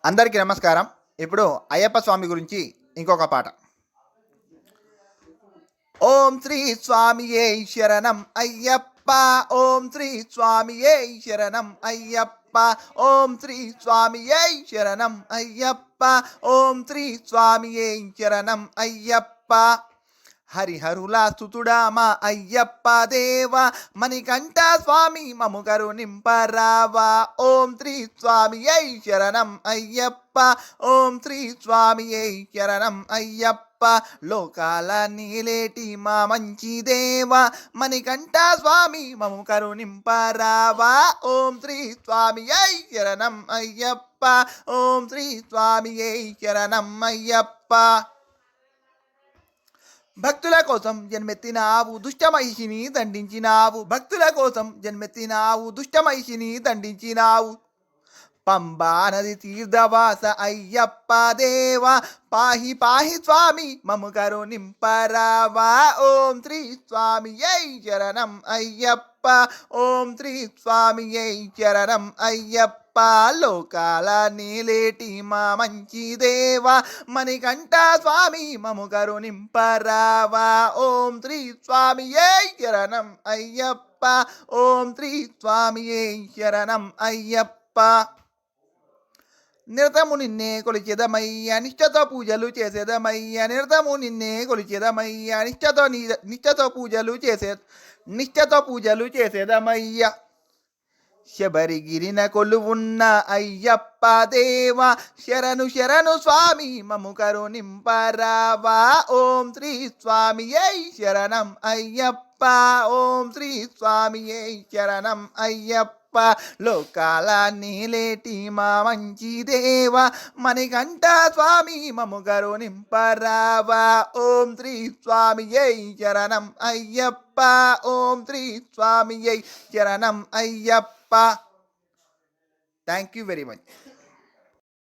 అందరికీ నమస్కారం. ఇప్పుడు అయ్యప్ప స్వామి గురించి ఇంకొక పాట. ఓం శ్రీ స్వామియే శరణం అయ్యప్ప, ఓం శ్రీ స్వామియే శరణం అయ్యప్ప, ఓం శ్రీ స్వామియే శరణం అయ్యప్ప, ఓం శ్రీ స్వామియే శరణం అయ్యప్ప. హరిహరుల సుతుడా మా అయ్యప్ప దేవా, మణికంఠ స్వామి మము కరుణింపరావా. ఓం శ్రీ స్వామియే శరణం అయ్యప్ప, ఓం శ్రీ స్వామియే శరణం అయ్యప్ప. లోకాల నీలేటి మా మంచి దేవా, మణికంఠ స్వామి మము కరుణింపరావా. ఓం శ్రీ స్వామియే శరణం అయ్యప్ప, ఓం శ్రీ స్వామియే శరణం అయ్యప్ప. భక్తుల కోసం జన్మెత్తినావు దుష్టమహిషిని దండించినావు, భక్తుల కోసం జన్మెత్తినావు దుష్టమహిషిని దండించినావు. పంబా నది తీర్థవాస అయ్యప్ప దేవా, పాహి పాహి స్వామి మము కరుణింపరావా. ఓం శ్రీ స్వామియే శరణం అయ్యప్ప, ఓం శ్రీ స్వామియే శరణం అయ్యప్ప. లోకాల నీలేటి మా మంచి దేవా, మణికంఠ స్వామి మము కరుణింపరావా. ఓం శ్రీ స్వామియే శరణం అయ్యప్ప, ఓం శ్రీ స్వామియే శరణం అయ్యప్ప. నిరతము నిన్నే కొలిచెదమయ్య, నిష్ఠతో పూజలు చేసేదమయ్య, నిరతము నిన్నే కొలిచెదమయ్య, నిష్ఠతో పూజలు చేసేదమయ్య. శబరిగిరిన కొలువున్న అయ్యప్ప దేవా, శరణు శరణు స్వామి మము కరుణింపరావా. ఓం శ్రీ స్వామియే శరణం అయ్యప్ప, ఓం శ్రీ స్వామియే శరణం అయ్యప్ప. లోకాల నీలేటి మా మంచి దేవా, మణికంఠ స్వామి మము కరుణింపరావా. ఓం శ్రీ స్వామియే శరణం అయ్యప్ప, ఓం శ్రీ స్వామియే శరణం Ayyappa. Thank you very much.